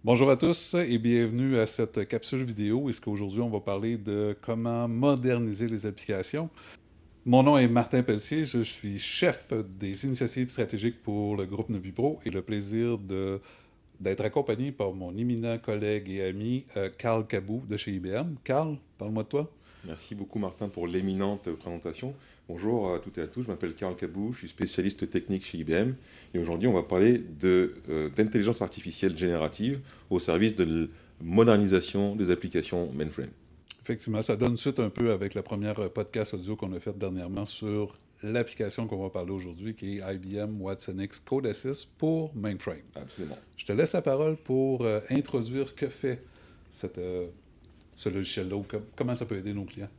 Bonjour à tous et bienvenue à cette capsule vidéo où est-ce qu'aujourd'hui on va parler de comment moderniser les applications. Mon nom est Martin Pelletier, je suis chef des initiatives stratégiques pour le groupe Novipro et le plaisir d'être accompagné par mon éminent collègue et ami Carl Cabou de chez IBM. Carl, parle-moi de toi. Merci beaucoup Martin pour l'éminente présentation. Bonjour à toutes et à tous, je m'appelle Karl Cabou, je suis spécialiste technique chez IBM et aujourd'hui on va parler d'intelligence artificielle générative au service de la modernisation des applications mainframe. Effectivement, ça donne suite un peu avec la première podcast audio qu'on a faite dernièrement sur l'application qu'on va parler aujourd'hui, qui est IBM Watson X Code Assist pour mainframe. Absolument. Je te laisse la parole pour introduire que fait cette, ce logiciel-là ou comment ça peut aider nos clients.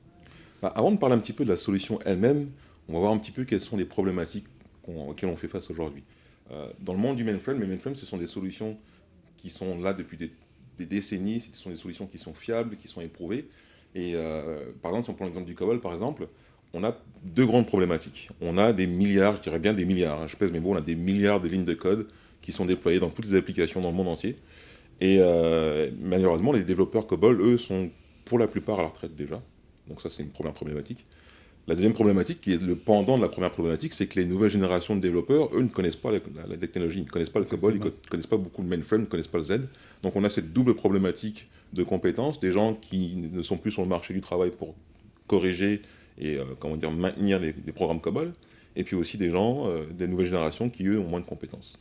Avant de parler un petit peu de la solution elle-même, on va voir un petit peu quelles sont les problématiques auxquelles on fait face aujourd'hui. Dans le monde du mainframe, les mainframes ce sont des solutions qui sont là depuis des décennies, ce sont des solutions qui sont fiables, qui sont éprouvées. Et par exemple, si on prend l'exemple du COBOL, par exemple, on a deux grandes problématiques. On a des milliards, je dirais bien des milliards, hein, je pèse mes mots, on a des milliards de lignes de code qui sont déployées dans toutes les applications dans le monde entier. Et malheureusement, les développeurs COBOL, eux, sont pour la plupart à la retraite déjà. Donc ça, c'est une première problématique. La deuxième problématique, qui est le pendant de la première problématique, c'est que les nouvelles générations de développeurs, eux, ne connaissent pas la technologie, ils ne connaissent pas le COBOL, ils ne connaissent pas beaucoup le mainframe, ils ne connaissent pas le Z. Donc on a cette double problématique de compétences, des gens qui ne sont plus sur le marché du travail pour corriger et comment dire, maintenir les programmes COBOL, et puis aussi des gens, des nouvelles générations qui, eux, ont moins de compétences.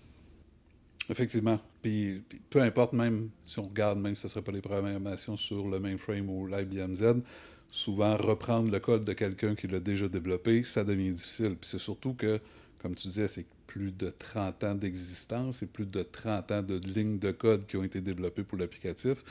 Effectivement. Puis peu importe, même si on regarde, même si ce ne serait pas les programmations sur le mainframe ou l'IBM Z, souvent reprendre le code de quelqu'un qui l'a déjà développé, ça devient difficile. Puis c'est surtout que, comme tu disais, c'est plus de 30 ans d'existence et plus de 30 ans de lignes de code qui ont été développées pour l'applicatif.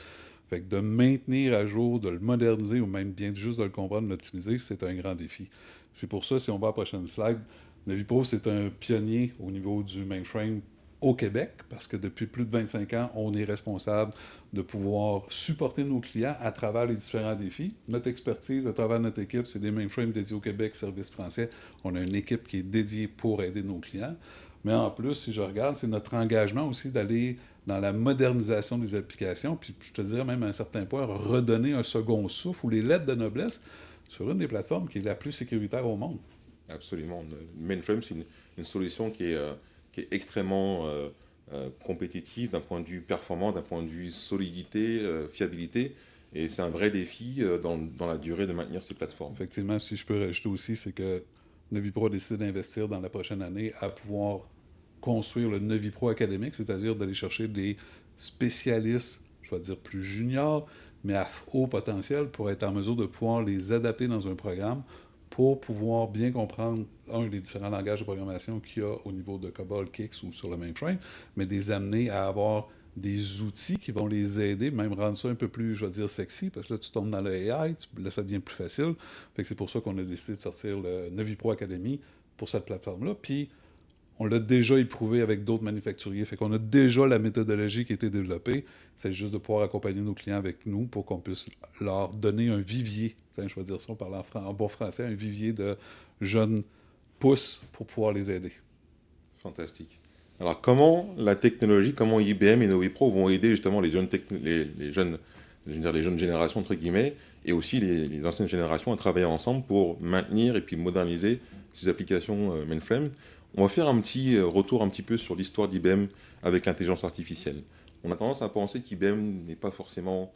Fait que de maintenir à jour, de le moderniser ou même bien juste de le comprendre, de l'optimiser, c'est un grand défi. C'est pour ça, si on va à la prochaine slide, Navipro, c'est un pionnier au niveau du mainframe au Québec, parce que depuis plus de 25 ans, on est responsable de pouvoir supporter nos clients à travers les différents défis. Notre expertise, à travers notre équipe, c'est des mainframes dédiés au Québec, service français. On a une équipe qui est dédiée pour aider nos clients. Mais en plus, si je regarde, c'est notre engagement aussi d'aller dans la modernisation des applications, puis je te dirais même à un certain point, redonner un second souffle ou les lettres de noblesse sur une des plateformes qui est la plus sécuritaire au monde. Absolument. Le mainframe, c'est une solution qui est extrêmement compétitive d'un point de vue performant, d'un point de vue solidité, fiabilité. Et c'est un vrai défi dans la durée de maintenir ces plateformes. Effectivement, si je peux rajouter aussi, c'est que Novipro a décidé d'investir dans la prochaine année à pouvoir construire le Novipro académique, c'est-à-dire d'aller chercher des spécialistes, je vais dire plus juniors, mais à haut potentiel pour être en mesure de pouvoir les adapter dans un programme pour pouvoir bien comprendre, les différents langages de programmation qu'il y a au niveau de COBOL, Kix ou sur le mainframe, mais des amener à avoir des outils qui vont les aider, même rendre ça un peu plus, je vais dire, sexy, parce que là, tu tombes dans le AI, là, ça devient plus facile. Fait que c'est pour ça qu'on a décidé de sortir le Novipro Academy pour cette plateforme-là. Puis, on l'a déjà éprouvé avec d'autres manufacturiers. Fait qu'on a déjà la méthodologie qui a été développée. C'est juste de pouvoir accompagner nos clients avec nous pour qu'on puisse leur donner un vivier. Tiens, je vais dire ça, on parle en bon français, un vivier de jeunes pousses pour pouvoir les aider. Fantastique. Alors, comment la technologie, comment IBM et Novipro vont aider justement les jeunes, je veux dire, les jeunes générations, entre guillemets, et aussi les anciennes générations à travailler ensemble pour maintenir et puis moderniser ces applications mainframe. On va faire un petit retour un petit peu sur l'histoire d'IBM avec l'intelligence artificielle. On a tendance à penser qu'IBM n'est pas forcément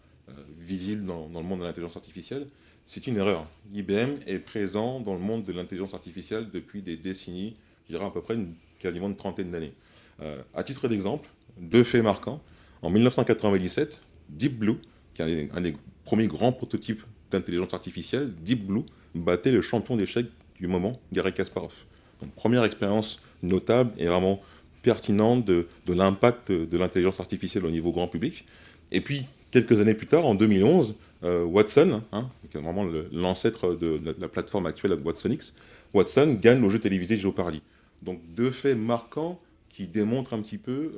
visible dans le monde de l'intelligence artificielle. C'est une erreur. IBM est présent dans le monde de l'intelligence artificielle depuis des décennies, je dirais à peu près quasiment une trentaine d'années. À titre d'exemple, deux faits marquants. En 1997, Deep Blue, qui est un des premiers grands prototypes d'intelligence artificielle, Deep Blue battait le champion d'échecs du moment, Garry Kasparov. Donc, première expérience notable et vraiment pertinente de l'impact de l'intelligence artificielle au niveau grand public. Et puis, quelques années plus tard, en 2011, Watson, qui est vraiment l'ancêtre de la plateforme actuelle Watson X, Watson gagne le jeu télévisé Jeopardy. Donc deux faits marquants qui démontrent un petit peu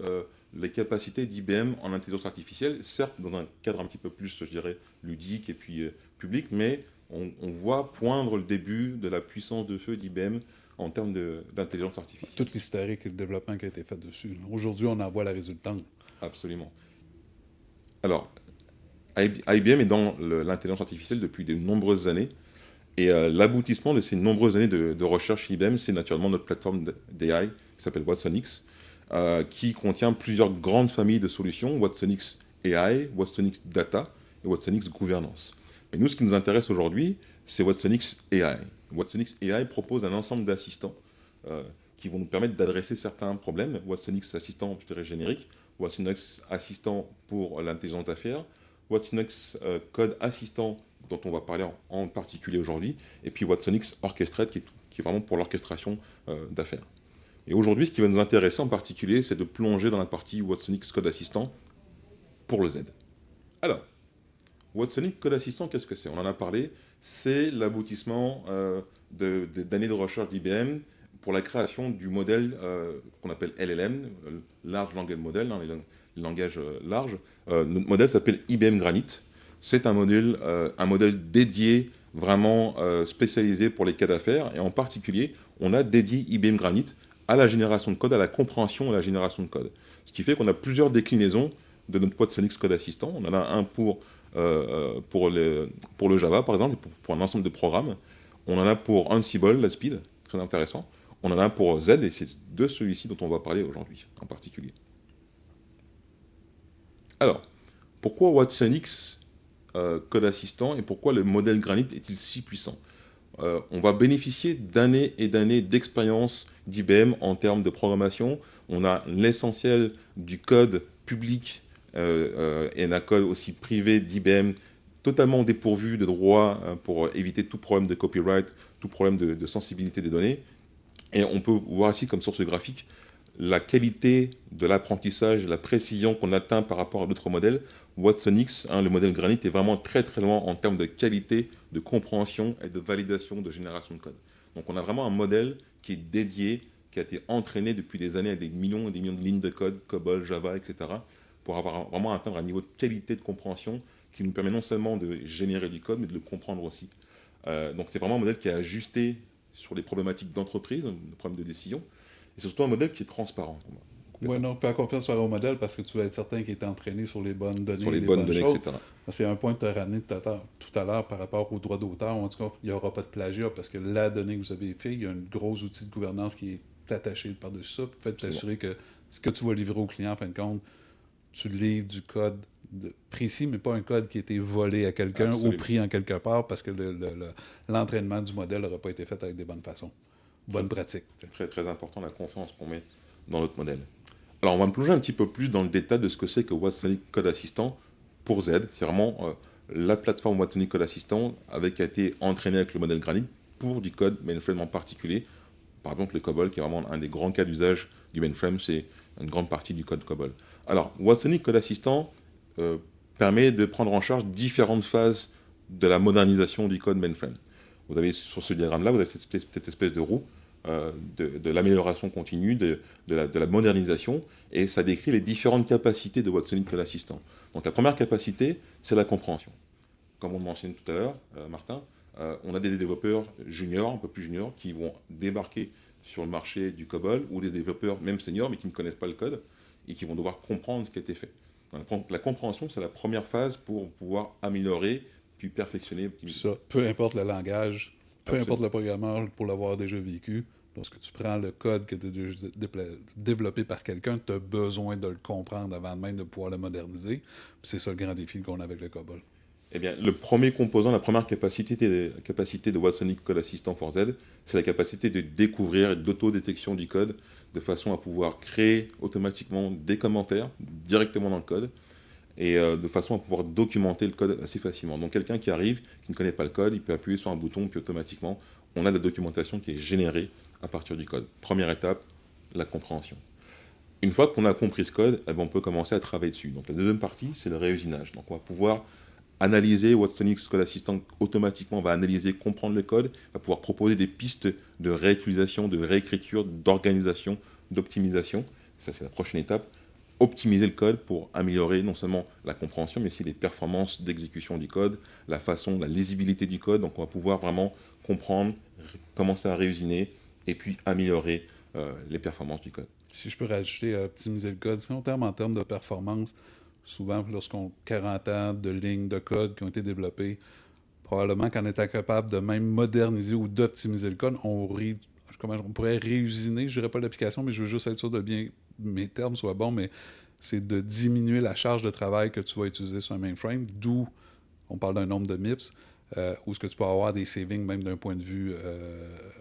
les capacités d'IBM en intelligence artificielle, certes dans un cadre un petit peu plus, je dirais, ludique et puis public, mais on voit poindre le début de la puissance de feu d'IBM en termes d'intelligence artificielle. Toute l'historique et le développement qui a été fait dessus. Aujourd'hui, on en voit la résultante. Absolument. Alors, IBM est dans l'intelligence artificielle depuis de nombreuses années. Et l'aboutissement de ces nombreuses années de recherche chez IBM, c'est naturellement notre plateforme d'AI qui s'appelle watsonx, qui contient plusieurs grandes familles de solutions, watsonx AI, watsonx Data et watsonx Gouvernance. Et nous, ce qui nous intéresse aujourd'hui, c'est watsonx AI. watsonx AI propose un ensemble d'assistants qui vont nous permettre d'adresser certains problèmes. watsonx Assistant, je dirais générique, watsonx Assistant pour l'intelligence d'affaires, watsonx Code Assistant dont on va parler en particulier aujourd'hui, et puis watsonx Orchestrate qui est vraiment pour l'orchestration d'affaires. Et aujourd'hui, ce qui va nous intéresser en particulier, c'est de plonger dans la partie watsonx Code Assistant pour le Z. Alors, watsonx Code Assistant, qu'est-ce que c'est? On en a parlé, c'est l'aboutissement d'années de recherche d'IBM pour la création du modèle qu'on appelle LLM, Large Language Model, dans les langages larges. Notre modèle s'appelle IBM Granite. C'est un modèle dédié, vraiment spécialisé pour les cas d'affaires. Et en particulier, on a dédié IBM Granite à la génération de code, à la compréhension et à la génération de code. Ce qui fait qu'on a plusieurs déclinaisons de notre watsonx Code Assistant. On en a un pour le Java, par exemple, pour un ensemble de programmes. On en a pour Ansible, la speed, très intéressant. On en a un pour Z, et c'est de celui-ci dont on va parler aujourd'hui, en particulier. Alors, pourquoi watsonx Code Assistant et pourquoi le modèle Granite est-il si puissant? On va bénéficier d'années et d'années d'expérience d'IBM en termes de programmation. On a l'essentiel du code public et d'un code aussi privé d'IBM totalement dépourvu de droits pour éviter tout problème de copyright, tout problème de sensibilité des données. Et on peut voir ici comme source graphique la qualité de l'apprentissage, la précision qu'on atteint par rapport à d'autres modèles. watsonx, le modèle Granite, est vraiment très très loin en termes de qualité, de compréhension et de validation de génération de code. Donc on a vraiment un modèle qui est dédié, qui a été entraîné depuis des années avec des millions et des millions de lignes de code, COBOL, Java, etc., pour avoir vraiment atteindre un niveau de qualité de compréhension qui nous permet non seulement de générer du code, mais de le comprendre aussi. Donc c'est vraiment un modèle qui est ajusté sur les problématiques d'entreprise, les problèmes de décision, et c'est surtout un modèle qui est transparent. Oui, non, faire confiance par au modèle parce que tu vas être certain qu'il est entraîné sur les bonnes données, sur les bonnes données, choses. etc. C'est un point que tu as ramené tout à l'heure par rapport aux droits d'auteur. En tout cas, il n'y aura pas de plagiat parce que la donnée que vous avez fait, il y a un gros outil de gouvernance qui est attaché par-dessus ça. Faites t'assurer que ce que tu vas livrer au client, en fin de compte, tu livres du code précis, mais pas un code qui a été volé à quelqu'un ou pris en quelque part parce que l'entraînement du modèle n'aura pas été fait avec des bonnes façons. Bonne pratique. Très, très important la confiance qu'on met dans notre modèle. Alors, on va me plonger un petit peu plus dans le détail de ce que c'est que watsonx Code Assistant pour Z. C'est vraiment la plateforme watsonx Code Assistant qui a été entraînée avec le modèle Granite pour du code mainframe en particulier. Par exemple, le COBOL, qui est vraiment un des grands cas d'usage du mainframe, c'est une grande partie du code COBOL. Alors, watsonx Code Assistant permet de prendre en charge différentes phases de la modernisation du code mainframe. Vous avez sur ce diagramme-là, vous avez cette espèce de roue de l'amélioration continue, de la modernisation, et ça décrit les différentes capacités de watsonx Code Assistant. Donc la première capacité, c'est la compréhension. Comme on le mentionnait tout à l'heure, Martin, on a des développeurs juniors, un peu plus juniors, qui vont débarquer sur le marché du COBOL, ou des développeurs même seniors, mais qui ne connaissent pas le code, et qui vont devoir comprendre ce qui a été fait. Donc, la compréhension, c'est la première phase pour pouvoir améliorer, puis perfectionner, optimiser. Ça, peu importe le langage, peu importe le programmeur, pour l'avoir déjà vécu, lorsque tu prends le code qui a été déjà développé par quelqu'un, tu as besoin de le comprendre avant même de pouvoir le moderniser. C'est ça le grand défi qu'on a avec le COBOL. Eh bien, le premier composant, la première capacité de watsonx Code Assistant for Z, c'est la capacité de découvrir et d'autodétection du code de façon à pouvoir créer automatiquement des commentaires directement dans le code et de façon à pouvoir documenter le code assez facilement. Donc quelqu'un qui arrive, qui ne connaît pas le code, il peut appuyer sur un bouton, puis automatiquement, on a de la documentation qui est générée à partir du code. Première étape, la compréhension. Une fois qu'on a compris ce code, on peut commencer à travailler dessus. Donc la deuxième partie, c'est le réusinage. Donc on va pouvoir analyser watsonx Code Assistant automatiquement, va analyser, comprendre le code, va pouvoir proposer des pistes de réutilisation, de réécriture, d'organisation, d'optimisation. Ça, c'est la prochaine étape. Optimiser le code pour améliorer non seulement la compréhension, mais aussi les performances d'exécution du code, la façon, la lisibilité du code. Donc on va pouvoir vraiment comprendre, commencer à réusiner et puis améliorer les performances du code. Si je peux rajouter optimiser le code, si on terme en termes de performance, souvent, lorsqu'on a 40 ans de lignes de code qui ont été développées, probablement qu'en étant capable de même moderniser ou d'optimiser le code, on pourrait réusiner, je dirais pas l'application, mais je veux juste être sûr de bien mes termes soient bons, mais c'est de diminuer la charge de travail que tu vas utiliser sur un mainframe, d'où on parle d'un nombre de MIPS, où est-ce que tu peux avoir des savings même d'un point de vue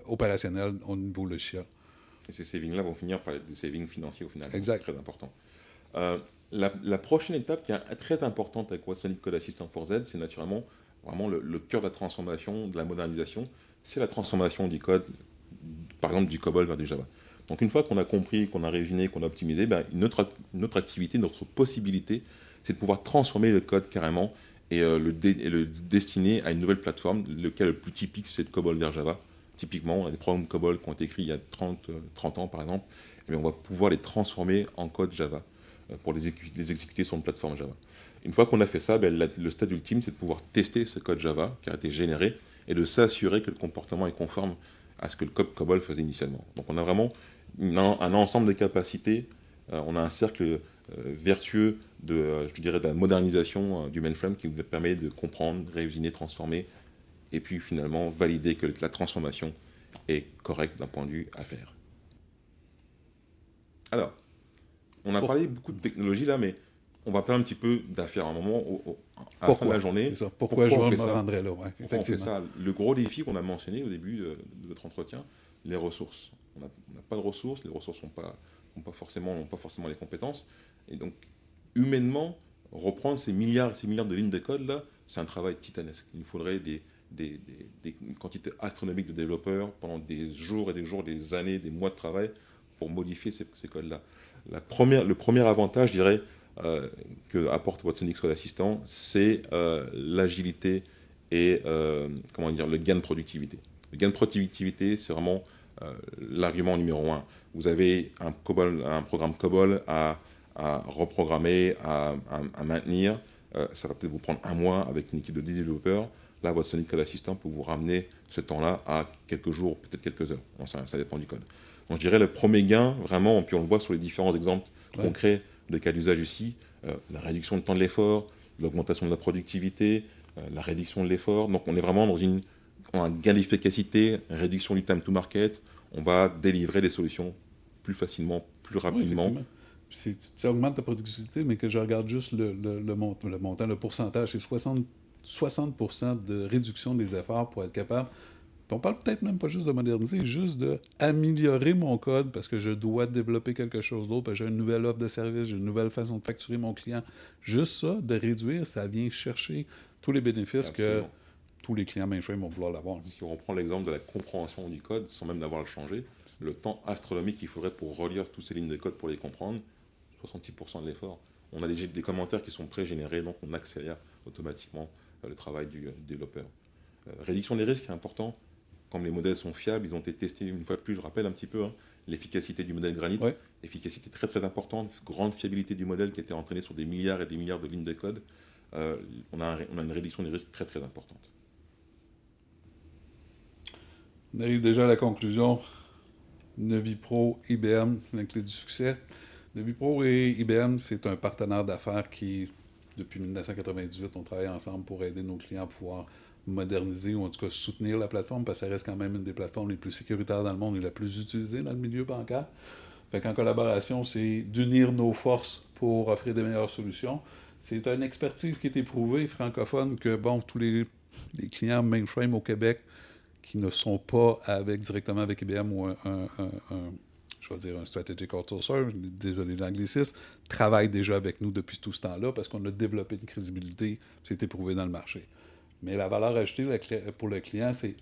opérationnel au niveau logiciel. Et ces savings-là vont finir par être des savings financiers au final. Exact. C'est très important. La prochaine étape qui est très importante avec Watson Code Assistant for Z, c'est naturellement vraiment le cœur de la transformation, de la modernisation, c'est la transformation du code, par exemple du COBOL vers du Java. Donc une fois qu'on a compris, qu'on a révisionné, qu'on a optimisé, notre activité, notre possibilité, c'est de pouvoir transformer le code carrément et le destiner à une nouvelle plateforme. Le cas le plus typique, c'est le COBOL vers Java. Typiquement, on a des programmes COBOL qui ont été écrits il y a 30 ans par exemple, et on va pouvoir les transformer en code Java pour les exécuter sur une plateforme Java. Une fois qu'on a fait ça, le stade ultime, c'est de pouvoir tester ce code Java qui a été généré et de s'assurer que le comportement est conforme à ce que le code COBOL faisait initialement. Donc on a vraiment un ensemble de capacités, on a un cercle vertueux de la modernisation du mainframe qui nous permet de comprendre, réusiner, transformer, et puis finalement valider que la transformation est correcte d'un point de vue affaires. Alors, on a parlé beaucoup de technologie là, mais on va parler un petit peu d'affaires à un moment, à la fin de la journée. C'est ça. Pourquoi je me rendrais là, ouais, on fait ça. Le gros défi qu'on a mentionné au début de notre entretien, les ressources. On n'a pas de ressources, les ressources n'ont pas forcément les compétences. Et donc, humainement, reprendre ces milliards de lignes de code là, c'est un travail titanesque. Il nous faudrait des quantités astronomiques de développeurs pendant des jours et des jours, des années, des mois de travail pour modifier ces codes-là. Le premier avantage, je dirais, que apporte Watson Code Assistant, c'est l'agilité et le gain de productivité. Le gain de productivité, c'est vraiment l'argument numéro 1. Vous avez un programme COBOL à reprogrammer, à maintenir. Ça va peut-être vous prendre un mois avec une équipe de 10 développeurs. Là, Watson Code Assistant peut vous ramener ce temps-là à quelques jours, peut-être quelques heures. Bon, ça dépend du code. Donc, je dirais le premier gain, vraiment, puis on le voit sur les différents exemples concrets de cas d'usage ici, la réduction du temps de l'effort, l'augmentation de la productivité, la réduction de l'effort. Donc, on est vraiment dans un gain d'efficacité, réduction du time to market. On va délivrer des solutions plus facilement, plus rapidement. Oui, si tu augmentes ta productivité, mais que je regarde juste le montant, le pourcentage, c'est 60% de réduction des efforts pour être capable. On parle peut-être même pas juste de moderniser, juste d'améliorer mon code parce que je dois développer quelque chose d'autre, parce que j'ai une nouvelle offre de service, j'ai une nouvelle façon de facturer mon client. Juste ça, de réduire, ça vient chercher tous les bénéfices que tous les clients mainframe vont vouloir l'avoir. Si on reprend l'exemple de la compréhension du code, sans même l'avoir changé, le temps astronomique qu'il faudrait pour relire toutes ces lignes de code pour les comprendre, 66% de l'effort. On a des commentaires qui sont pré-générés, donc on accélère automatiquement le travail du développeur. Réduction des risques est important. Comme les modèles sont fiables, ils ont été testés une fois de plus, je rappelle un petit peu, l'efficacité du modèle Granit, efficacité très très importante, grande fiabilité du modèle qui a été entraîné sur des milliards et des milliards de lignes de code. On a une réduction des risques très très importante. On arrive déjà à la conclusion. NeviPro, IBM, la clé du succès. NeviPro et IBM, c'est un partenaire d'affaires qui, depuis 1998, on travaille ensemble pour aider nos clients à pouvoir moderniser ou en tout cas soutenir la plateforme parce que ça reste quand même une des plateformes les plus sécuritaires dans le monde et la plus utilisée dans le milieu bancaire. Fait qu'en collaboration, c'est d'unir nos forces pour offrir des meilleures solutions. C'est une expertise qui est éprouvée francophone que, tous les clients mainframe au Québec qui ne sont pas directement avec IBM ou un strategic outsourcer, désolé de l'anglicisme, travaillent déjà avec nous depuis tout ce temps-là parce qu'on a développé une crédibilité, c'est éprouvé dans le marché. Mais la valeur ajoutée pour le client, c'est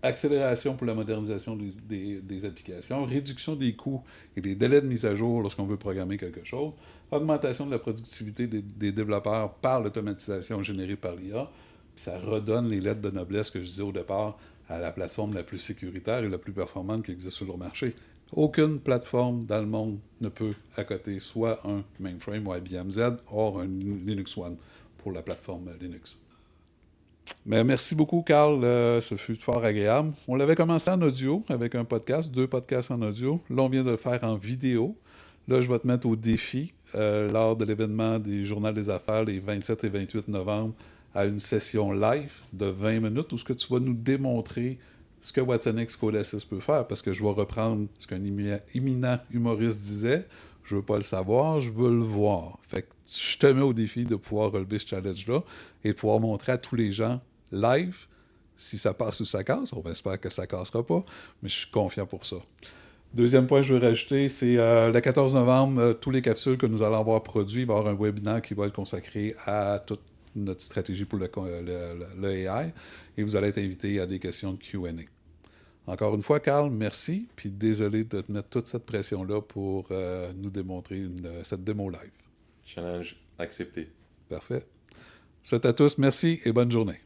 accélération pour la modernisation des applications, réduction des coûts et des délais de mise à jour lorsqu'on veut programmer quelque chose, augmentation de la productivité des développeurs par l'automatisation générée par l'IA, puis ça redonne les lettres de noblesse que je disais au départ à la plateforme la plus sécuritaire et la plus performante qui existe sur le marché. Aucune plateforme dans le monde ne peut accoter soit un mainframe ou IBM Z, or un Linux One pour la plateforme Linux. Mais merci beaucoup, Carl. Ce fut fort agréable. On l'avait commencé en audio avec 2 podcasts en audio. Là, on vient de le faire en vidéo. Là, je vais te mettre au défi lors de l'événement des Journaux des Affaires les 27 et 28 novembre à une session live de 20 minutes où ce que tu vas nous démontrer ce que watsonx Code Assist peut faire, parce que je vais reprendre ce qu'un éminent humoriste disait, je veux pas le savoir, je veux le voir. Fait que je te mets au défi de pouvoir relever ce challenge-là et de pouvoir montrer à tous les gens live si ça passe ou ça casse. On va espérer que ça cassera pas, mais je suis confiant pour ça. Deuxième point que je veux rajouter, c'est le 14 novembre, tous les capsules que nous allons avoir produits, il va y avoir un webinaire qui va être consacré à toute notre stratégie pour le AI, et vous allez être invité à des questions de Q&A. Encore une fois, Carl, merci, puis désolé de te mettre toute cette pression-là pour nous démontrer cette démo live. Challenge accepté. Parfait. Souhaite à tous, merci et bonne journée.